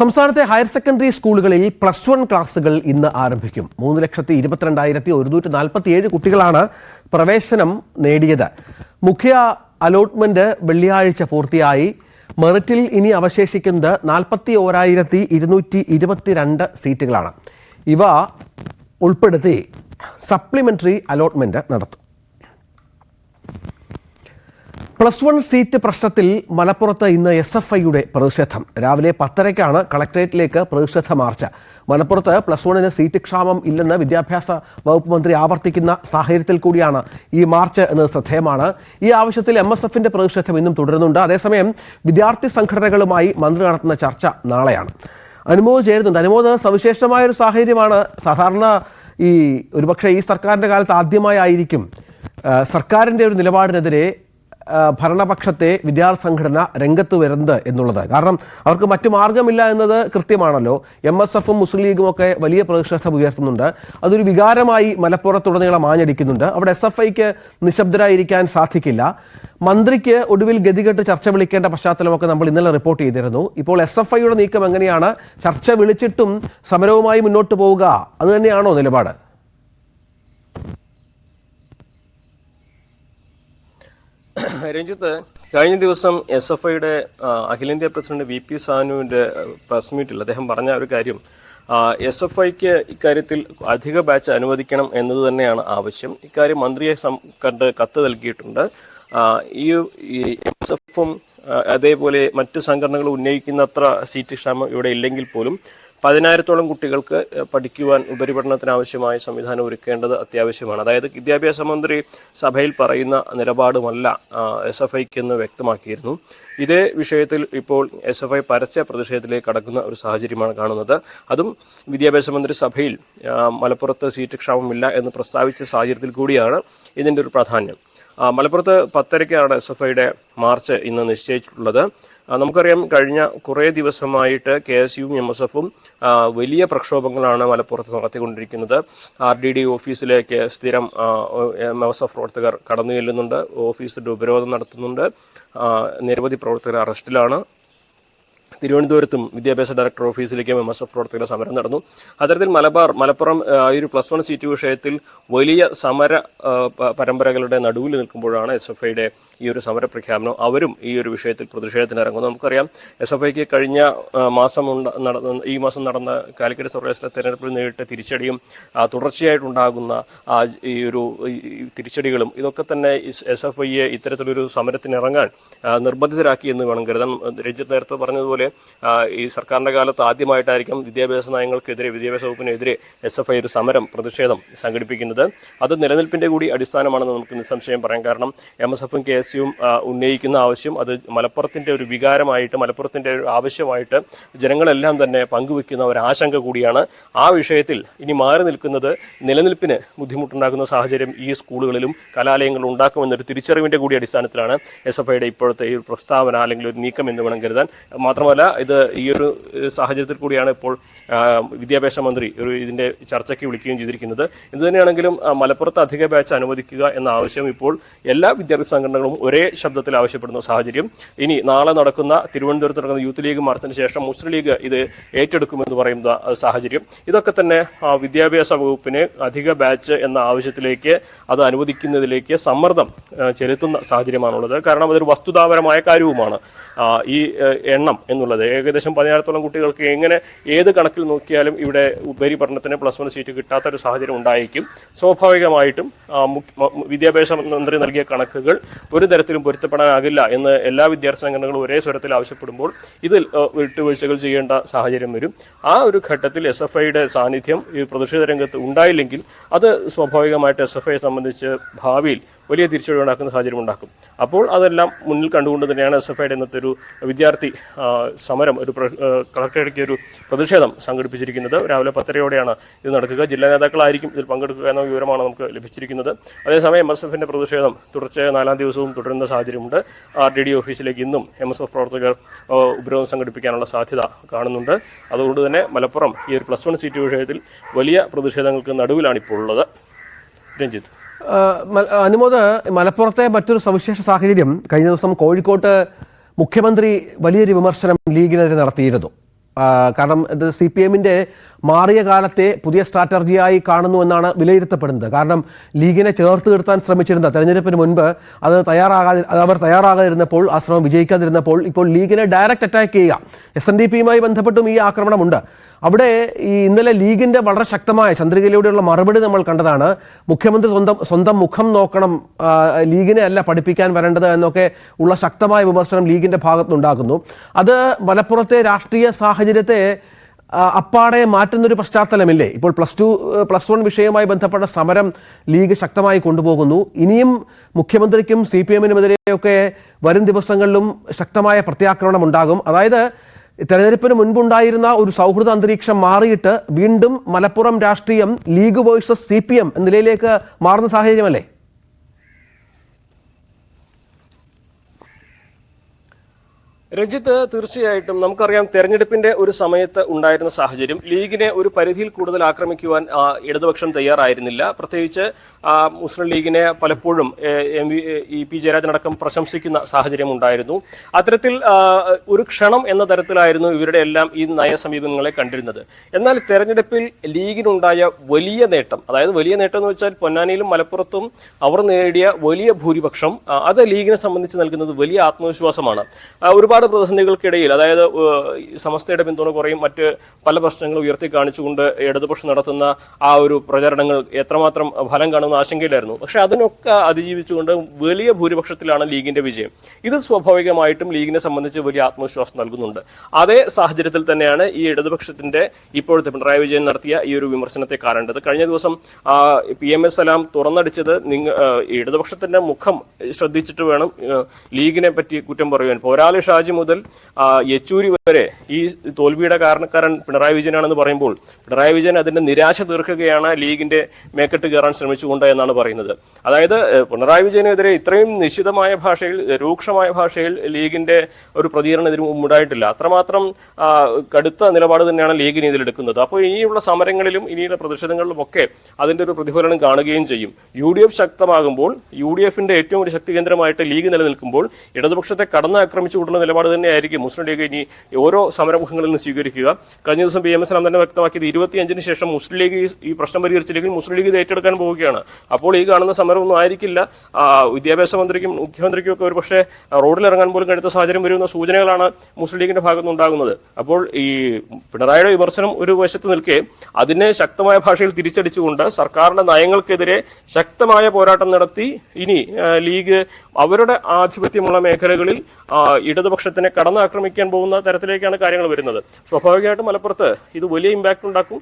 സംസ്ഥാനത്തെ higher secondary സ്കൂളുകളിൽ +1 ക്ലാസുകൾ ഇന്ന് ആരംഭിക്കും. 3,22,147 കുട്ടികളാണ് പ്രവേശനം നേടിയത്. മുഖ്യ അലോട്ട്മെന്റ് വെള്ളിയാഴ്ച പൂർത്തിയായി. മെറിറ്റിൽ ഇനി അവശേഷിക്കുന്നത് 41,222 സീറ്റുകളാണ്. ഇവ ഉൾപ്പെടുത്തി സപ്ലിമെന്ററി അലോട്ട്മെന്റ് നടത്തും. +1 സീറ്റ് പ്രശ്നത്തിൽ മലപ്പുറത്ത് ഇന്ന് SFIയുടെ പ്രതിഷേധം. രാവിലെ 10:30-ക്കാണ് കളക്ടറേറ്റിലേക്ക് പ്രതിഷേധ മാർച്ച്. മലപ്പുറത്ത് +1-ന് സീറ്റ് ക്ഷാമം ഇല്ലെന്ന് വിദ്യാഭ്യാസ വകുപ്പ് മന്ത്രി ആവർത്തിക്കുന്ന സാഹചര്യത്തിൽ കൂടിയാണ് ഈ മാർച്ച് എന്നത് ശ്രദ്ധേയമാണ്. ഈ ആവശ്യത്തിൽ MSFന്റെ പ്രതിഷേധം ഇന്നും തുടരുന്നുണ്ട്. അതേസമയം വിദ്യാർത്ഥി സംഘടനകളുമായി മന്ത്രി നടത്തുന്ന ചർച്ച നാളെയാണ്. അനുമോദ് ചേരുന്നുണ്ട്. അനുമോദ്, സവിശേഷമായൊരു സാഹചര്യമാണ്. സാധാരണ ഒരുപക്ഷെ ഈ സർക്കാരിൻ്റെ കാലത്ത് ആദ്യമായിരിക്കും സർക്കാരിൻ്റെ ഒരു നിലപാടിനെതിരെ ഭരണപക്ഷത്തെ വിദ്യാർത്ഥി സംഘടന രംഗത്ത് വരുന്നത് എന്നുള്ളത്. കാരണം അവർക്ക് മറ്റു മാർഗമില്ല എന്നത് കൃത്യമാണല്ലോ. MSFും മുസ്ലിം ലീഗും ഒക്കെ വലിയ പ്രതിഷേധം ഉയർത്തുന്നുണ്ട്. അതൊരു വികാരമായി മലപ്പുറത്തുടനീളം ആഞ്ഞടിക്കുന്നുണ്ട്. അവിടെ SFIക്ക് നിശബ്ദരായിരിക്കാൻ സാധിക്കില്ല. മന്ത്രിക്ക് ഒടുവിൽ ഗതികെട്ട് ചർച്ച വിളിക്കേണ്ട പശ്ചാത്തലമൊക്കെ നമ്മൾ ഇന്നലെ റിപ്പോർട്ട് ചെയ്തിരുന്നു. ഇപ്പോൾ SFIയുടെ നീക്കം എങ്ങനെയാണ്? ചർച്ച വിളിച്ചിട്ടും സമരവുമായി മുന്നോട്ട് പോവുക, അത് തന്നെയാണോ നിലപാട്? രഞ്ജിത്ത്, കഴിഞ്ഞ ദിവസം SFIയുടെ അഖിലേന്ത്യാ പ്രസിഡന്റ് VP സാനുവിന്റെ പ്രസ് മീറ്റിൽ അദ്ദേഹം പറഞ്ഞ ഒരു കാര്യം, SFIക്ക് ഇക്കാര്യത്തിൽ അധിക ബാച്ച് അനുവദിക്കണം എന്നത് തന്നെയാണ് ആവശ്യം. ഇക്കാര്യം മന്ത്രിയെ കണ്ട് കത്ത് നൽകിയിട്ടുണ്ട്. ഈ MSFും അതേപോലെ മറ്റ് സംഘടനകൾ ഉന്നയിക്കുന്നത്ര സീറ്റ് ക്ഷാമം ഇവിടെ ഇല്ലെങ്കിൽ പോലും 10,000-ഓളം കുട്ടികൾക്ക് പഠിക്കുവാൻ ഉപരിപഠനത്തിന് ആവശ്യമായ സംവിധാനം ഒരുക്കേണ്ടത് അത്യാവശ്യമാണ്. അതായത് വിദ്യാഭ്യാസ മന്ത്രി സഭയിൽ പറയുന്ന നിലപാടുമല്ല SFIക്ക് എന്ന് വ്യക്തമാക്കിയിരുന്നു. ഇതേ വിഷയത്തിൽ ഇപ്പോൾ SFI പരസ്യ പ്രതിഷേധത്തിലേക്ക് കടക്കുന്ന ഒരു സാഹചര്യമാണ് കാണുന്നത്. അതും വിദ്യാഭ്യാസ മന്ത്രി സഭയിൽ മലപ്പുറത്ത് സീറ്റ് ക്ഷാമമില്ല എന്ന് പ്രസ്താവിച്ച സാഹചര്യത്തിൽ കൂടിയാണ് ഇതിൻ്റെ ഒരു പ്രാധാന്യം. മലപ്പുറത്ത് 10:30-ക്കാണ് SFIയുടെ മാർച്ച് ഇന്ന് നിശ്ചയിച്ചിട്ടുള്ളത്. നമുക്കറിയാം, കഴിഞ്ഞ കുറേ ദിവസമായിട്ട് KSUവും MSFും വലിയ പ്രക്ഷോഭങ്ങളാണ് മലപ്പുറത്ത് നടത്തിക്കൊണ്ടിരിക്കുന്നത്. RDD ഓഫീസിലേക്ക് സ്ഥിരം MSF പ്രവർത്തകർ കടന്നു ചെല്ലുന്നുണ്ട്, ഓഫീസിന്റെ ഉപരോധം നടത്തുന്നുണ്ട്, നിരവധി പ്രവർത്തകർ അറസ്റ്റിലാണ്. തിരുവനന്തപുരത്തും വിദ്യാഭ്യാസ ഡയറക്ടർ ഓഫീസിലേക്കും MSF പ്രവർത്തകരുടെ സമരം നടന്നു. അത്തരത്തിൽ മലപ്പുറം ഈ ഒരു +1 സീറ്റ് വിഷയത്തിൽ വലിയ സമര പരമ്പരകളുടെ നടുവിൽ നിൽക്കുമ്പോഴാണ് SFIയുടെ ഈ ഒരു സമര പ്രഖ്യാപനം. അവരും ഈ ഒരു വിഷയത്തിൽ പ്രതിഷേധത്തിനിറങ്ങുന്നു. നമുക്കറിയാം, SFIക്ക് കഴിഞ്ഞ ഈ മാസം നടന്ന കാലിക്കറ്റ് സർവകലാശാല തെരഞ്ഞെടുപ്പിൽ നേരിട്ട തിരിച്ചടിയും തുടർച്ചയായിട്ടുണ്ടാകുന്ന ഈ ഒരു തിരിച്ചടികളും ഇതൊക്കെ തന്നെ SFIയെ ഇത്തരത്തിലൊരു സമരത്തിനിറങ്ങാൻ നിർബന്ധിതരാക്കി എന്ന് വേണം കരുതാൻ. രഞ്ജിത്ത് നേരത്തെ പറഞ്ഞതുപോലെ ഈ സർക്കാരിന്റെ കാലത്ത് ആദ്യമായിട്ടായിരിക്കും വിദ്യാഭ്യാസ നയങ്ങൾക്കെതിരെ, വിദ്യാഭ്യാസ വകുപ്പിനെതിരെ SFI ഒരു പ്രതിഷേധം സംഘടിപ്പിക്കുന്നത്. അത് നിലനിൽപ്പിന്റെ കൂടി അടിസ്ഥാനമാണെന്ന് നമുക്ക് നിസ്സംശയം പറയാം. കാരണം MSFും KSUവും ഉന്നയിക്കുന്ന ആവശ്യം അത് മലപ്പുറത്തിന്റെ ഒരു വികാരമായിട്ട്, മലപ്പുറത്തിന്റെ ഒരു ആവശ്യമായിട്ട് ജനങ്ങളെല്ലാം തന്നെ പങ്കുവെക്കുന്ന ഒരു ആശങ്ക കൂടിയാണ്. ആ വിഷയത്തിൽ ഇനി മാറി നിൽക്കുന്നത് നിലനിൽപ്പിന് ബുദ്ധിമുട്ടുണ്ടാക്കുന്ന സാഹചര്യം ഈ സ്കൂളുകളിലും കലാലയങ്ങളിലും ഉണ്ടാക്കുമെന്നൊരു തിരിച്ചറിവിന്റെ കൂടി അടിസ്ഥാനത്തിലാണ് SFIയുടെ ഇപ്പോഴത്തെ ഈ പ്രസ്താവന അല്ലെങ്കിൽ ഒരു നീക്കം എന്ന് വേണം കരുതാൻ. മാത്രമല്ല, ഇത് ഈ ഒരു സാഹചര്യത്തിൽ കൂടിയാണ് ഇപ്പോൾ വിദ്യാഭ്യാസ മന്ത്രി ഇതിന്റെ ചർച്ചയ്ക്ക് വിളിക്കുകയും ചെയ്തിരിക്കുന്നത്. എന്തുതന്നെയാണെങ്കിലും മലപ്പുറത്ത് അധിക ബാച്ച് അനുവദിക്കുക എന്ന ആവശ്യം ഇപ്പോൾ എല്ലാ വിദ്യാർത്ഥി സംഘടനകളും ഒരേ ശബ്ദത്തിൽ ആവശ്യപ്പെടുന്ന സാഹചര്യം. ഇനി നാളെ നടക്കുന്ന തിരുവനന്തപുരത്ത് നടക്കുന്ന യൂത്ത് ലീഗ് മാർച്ചിന് ശേഷം മുസ്ലിം ലീഗ് ഇത് ഏറ്റെടുക്കുമെന്ന് പറയുന്ന സാഹചര്യം. ഇതൊക്കെ തന്നെ വിദ്യാഭ്യാസ വകുപ്പിന് അധിക ബാച്ച് എന്ന ആവശ്യത്തിലേക്ക്, അത് അനുവദിക്കുന്നതിലേക്ക് സമ്മർദ്ദം ചെലുത്തുന്ന സാഹചര്യമാണുള്ളത്. കാരണം അതൊരു വസ്തുതാപരമായ കാര്യവുമാണ്. ഈ എണ്ണം എന്നുള്ളത് ഏകദേശം 10,000-ഓളം കുട്ടികൾക്ക് എങ്ങനെ ഏത് കണക്കിൽ നോക്കിയാലും ഇവിടെ ഉപരിപഠനത്തിന് +1 സീറ്റ് കിട്ടാത്ത ഒരു സാഹചര്യം ഉണ്ടായിരിക്കും. സ്വാഭാവികമായിട്ടും വിദ്യാഭ്യാസ മന്ത്രി നൽകിയ കണക്കുകൾ ഒരു തരത്തിലും പൊരുത്തപ്പെടാനാകില്ല എന്ന് എല്ലാ വിദ്യാർത്ഥി സംഘടനകളും ഒരേ സ്വരത്തിൽ ആവശ്യപ്പെടുമ്പോൾ ഇതിൽ വിട്ടുവീഴ്ചകൾ ചെയ്യേണ്ട സാഹചര്യം വരും. ആ ഒരു ഘട്ടത്തിൽ SFIയുടെ സാന്നിധ്യം ഈ പ്രതിഷേധ രംഗത്ത് ഉണ്ടായില്ലെങ്കിൽ അത് സ്വാഭാവികമായിട്ട് SFIയെ സംബന്ധിച്ച് ഭാവിയിൽ വലിയ തിരിച്ചടി ഉണ്ടാക്കുന്ന സാഹചര്യം ഉണ്ടാക്കും. അപ്പോൾ അതെല്ലാം മുന്നിൽ കണ്ടുകൊണ്ട് തന്നെയാണ് SFIയുടെ ഇന്നത്തെ ഒരു വിദ്യാർത്ഥി സമരം, ഒരു കളക്ടറേറ്റിലേക്ക് ഒരു പ്രതിഷേധം സംഘടിപ്പിച്ചിരിക്കുന്നത്. രാവിലെ 10:30-യോടെയാണ് ഇത് നടക്കുക. ജില്ലാ നേതാക്കളായിരിക്കും ഇതിൽ പങ്കെടുക്കുക എന്ന വിവരമാണ് നമുക്ക് ലഭിച്ചിരിക്കുന്നത്. അതേസമയം MSFന്റെ പ്രതിഷേധം തുടർച്ചയായ 4-ാം ദിവസവും തുടരുന്ന സാഹചര്യമുണ്ട്. RDD ഓഫീസിലേക്ക് ഇന്നും MSF പ്രവർത്തകർ ഉപരോധം സംഘടിപ്പിക്കാനുള്ള സാധ്യത കാണുന്നുണ്ട്. അതുകൊണ്ട് തന്നെ മലപ്പുറം ഈ ഒരു +1 സീറ്റ് വിഷയത്തിൽ വലിയ പ്രതിഷേധങ്ങൾക്ക് നടുവിലാണ് ഇപ്പോൾ ഉള്ളത്. രഞ്ജിത്ത്, അനുമോദ്, മലപ്പുറത്തെ മറ്റൊരു സവിശേഷ സാഹചര്യം, കഴിഞ്ഞ ദിവസം കോഴിക്കോട്ട് മുഖ്യമന്ത്രി വലിയൊരു വിമർശനം ലീഗിനെതിരെ നടത്തിയിരുന്നു. കാരണം ഇത് CPM-ന്റെ മാറിയ കാലത്തെ പുതിയ സ്ട്രാറ്റജിയായി കാണുന്നു എന്നാണ് വിലയിരുത്തപ്പെടുന്നത്. കാരണം ലീഗിനെ ചേർത്ത് നിർത്താൻ ശ്രമിച്ചിരുന്ന തെരഞ്ഞെടുപ്പിന് മുൻപ് അവർ തയ്യാറാകാതിരുന്നപ്പോൾ, ആ ശ്രമം വിജയിക്കാതിരുന്നപ്പോൾ ഇപ്പോൾ ലീഗിനെ ഡയറക്റ്റ് അറ്റാക്ക് ചെയ്യുക. SNDP-യുമായി ബന്ധപ്പെട്ടും ഈ ആക്രമണമുണ്ട്. അവിടെ ഈ ഇന്നലെ ലീഗിന്റെ വളരെ ശക്തമായ ചന്ദ്രികയിലൂടെയുള്ള മറുപടി നമ്മൾ കണ്ടതാണ്. മുഖ്യമന്ത്രി സ്വന്തം മുഖം നോക്കണം, ലീഗിനെ അല്ല പഠിപ്പിക്കാൻ വരേണ്ടത് എന്നൊക്കെ ഉള്ള ശക്തമായ വിമർശനം ലീഗിന്റെ ഭാഗത്തുനിന്നുണ്ടാക്കുന്നു. അത് മലപ്പുറത്തെ രാഷ്ട്രീയ സാഹചര്യത്തെ അപ്പാടെ മാറ്റുന്നൊരു പശ്ചാത്തലമില്ലേ? ഇപ്പോൾ പ്ലസ് വൺ വിഷയവുമായി ബന്ധപ്പെട്ട സമരം ലീഗ് ശക്തമായി കൊണ്ടുപോകുന്നു. ഇനിയും മുഖ്യമന്ത്രിക്കും CPM-നുമെതിരെയൊക്കെ വരും ദിവസങ്ങളിലും ശക്തമായ പ്രത്യാക്രമണം ഉണ്ടാകും. അതായത് തെരഞ്ഞെടുപ്പിന് മുൻപുണ്ടായിരുന്ന ഒരു സൗഹൃദ അന്തരീക്ഷം മാറിയിട്ട് വീണ്ടും മലപ്പുറം രാഷ്ട്രീയം ലീഗ് വേഴ്സസ് CPM എന്ന നിലയിലേക്ക് മാറുന്ന സാഹചര്യമല്ലേ? രഞ്ജിത്ത്, തീർച്ചയായിട്ടും നമുക്കറിയാം തെരഞ്ഞെടുപ്പിന്റെ ഒരു സമയത്ത് ഉണ്ടായിരുന്ന സാഹചര്യം ലീഗിനെ ഒരു പരിധിയിൽ കൂടുതൽ ആക്രമിക്കുവാൻ ഇടതുപക്ഷം തയ്യാറായിരുന്നില്ല. പ്രത്യേകിച്ച് മുസ്ലിം ലീഗിനെ പലപ്പോഴും EP ജയരാജനടക്കം പ്രശംസിക്കുന്ന സാഹചര്യം ഉണ്ടായിരുന്നു. അത്തരത്തിൽ ഒരു ക്ഷണം എന്ന തരത്തിലായിരുന്നു ഇവരുടെ എല്ലാം ഈ നയസമീപനങ്ങളെ കണ്ടിരുന്നത്. എന്നാൽ തെരഞ്ഞെടുപ്പിൽ ലീഗിനുണ്ടായ വലിയ നേട്ടം, അതായത് വലിയ നേട്ടം എന്ന് വെച്ചാൽ പൊന്നാനിയിലും മലപ്പുറത്തും അവർ നേടിയ വലിയ ഭൂരിപക്ഷം, അത് ലീഗിനെ സംബന്ധിച്ച് നൽകുന്നത് വലിയ ആത്മവിശ്വാസമാണ്. ഒരുപാട് പ്രതിസന്ധികൾക്കിടയിൽ, അതായത് സമസ്തയുടെ പിന്തുണ കുറയും, മറ്റ് പല പ്രശ്നങ്ങൾ ഉയർത്തി കാണിച്ചുകൊണ്ട് ഇടതുപക്ഷം നടത്തുന്ന ആ ഒരു പ്രചരണങ്ങൾ എത്രമാത്രം ഫലം കാണുന്ന ആശങ്കയിലായിരുന്നു. പക്ഷെ അതിനൊക്കെ അതിജീവിച്ചുകൊണ്ട് വലിയ ഭൂരിപക്ഷത്തിലാണ് ലീഗിന്റെ വിജയം. ഇത് സ്വാഭാവികമായിട്ടും ലീഗിനെ സംബന്ധിച്ച് വലിയ ആത്മവിശ്വാസം നൽകുന്നുണ്ട്. അതേ സാഹചര്യത്തിൽ തന്നെയാണ് ഈ ഇടതുപക്ഷത്തിന്റെ ഇപ്പോഴത്തെ പിണറായി വിജയൻ നടത്തിയ ഈ ഒരു വിമർശനത്തെ കാണേണ്ടത്. കഴിഞ്ഞ ദിവസം PMS സലാം തുറന്നടിച്ചത് ഇടതുപക്ഷത്തിന്റെ മുഖം ശ്രദ്ധിച്ചിട്ട് വേണം ലീഗിനെ പറ്റി കുറ്റം പറയുവാൻ. പോരാളി ഷാജി മുതൽ യെച്ചൂരി വരെ ഈ തോൽവിയുടെ കാരണക്കാരൻ പിണറായി വിജയനാണെന്ന് പറയുമ്പോൾ പിണറായി വിജയൻ അതിന്റെ നിരാശ തീർക്കുകയാണ് ലീഗിന്റെ മേക്കെട്ട് കയറാൻ ശ്രമിച്ചുകൊണ്ട് എന്നാണ് പറയുന്നത്. അതായത് പിണറായി വിജയനെതിരെ ഇത്രയും നിശ്ചിതമായ ഭാഷയിൽ, രൂക്ഷമായ ഭാഷയിൽ ലീഗിന്റെ ഒരു പ്രതികരണം ഇതിന് ഉണ്ടായിട്ടില്ല. അത്രമാത്രം കടുത്ത നിലപാട് തന്നെയാണ് ലീഗിന് ഇതിലെടുക്കുന്നത്. അപ്പോൾ ഇനിയുള്ള സമരങ്ങളിലും ഇനിയുള്ള പ്രതിഷേധങ്ങളിലും ഒക്കെ അതിന്റെ ഒരു പ്രതിഫലനം കാണുകയും ചെയ്യും. UDF ശക്തമാകുമ്പോൾ, UDF-ന്റെ ഏറ്റവും ഒരു ശക്തി കേന്ദ്രമായിട്ട് ലീഗ് നിലനിൽക്കുമ്പോൾ ഇടതുപക്ഷത്തെ കടന്നാക്രമിച്ചു കൂടുന്ന നിലപാട് തന്നെയായിരിക്കും മുസ്ലിം ലീഗ് ഇനി ഓരോ സമരമുഖങ്ങളിൽ നിന്ന് സ്വീകരിക്കുക. കഴിഞ്ഞ ദിവസം PMS സലാം തന്നെ വ്യക്തമാക്കിയത് 25-ന് ശേഷം മുസ്ലിം ലീഗ് ഈ പ്രശ്നം പരിഹരിച്ചില്ലെങ്കിൽ മുസ്ലിം ലീഗ് ഇത് ഏറ്റെടുക്കാൻ പോവുകയാണ്. അപ്പോൾ ഈ കാണുന്ന സമരമൊന്നും ആയിരിക്കില്ല. വിദ്യാഭ്യാസ മന്ത്രിക്കും മുഖ്യമന്ത്രിക്കും ഒക്കെ ഒരു പക്ഷേ റോഡിലിറങ്ങാൻ പോലും കഴിയുന്ന സാഹചര്യം വരുന്ന സൂചനകളാണ് മുസ്ലിം ലീഗിന്റെ ഭാഗത്തുനിന്ന് ഉണ്ടാകുന്നത്. അപ്പോൾ ഈ പിണറായിയുടെ വിമർശനം ഒരു വശത്ത് നിൽക്കെ അതിനെ ശക്തമായ ഭാഷയിൽ തിരിച്ചടിച്ചുകൊണ്ട് സർക്കാരിന്റെ നയങ്ങൾക്കെതിരെ ശക്തമായ പോരാട്ടം നടത്തി ഇനി ലീഗ് അവരുടെ ആധിപത്യമുള്ള മേഖലകളിൽ ഇടതുപക്ഷത്തിനെ കടന്നാക്രമിക്കാൻ പോകുന്ന തരത്തിലേക്കാണ് കാര്യങ്ങൾ വരുന്നത്. സ്വാഭാവികമായിട്ടും മലപ്പുറത്ത് ഇത് വലിയ ഇമ്പാക്ട് ഉണ്ടാക്കും.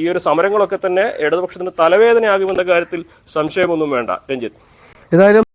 ഈ ഒരു സമരങ്ങളൊക്കെ തന്നെ ഇടതുപക്ഷത്തിന് തലവേദനയാകുമെന്ന കാര്യത്തിൽ സംശയമൊന്നും വേണ്ട. രഞ്ജിത്ത്, ഏതായാലും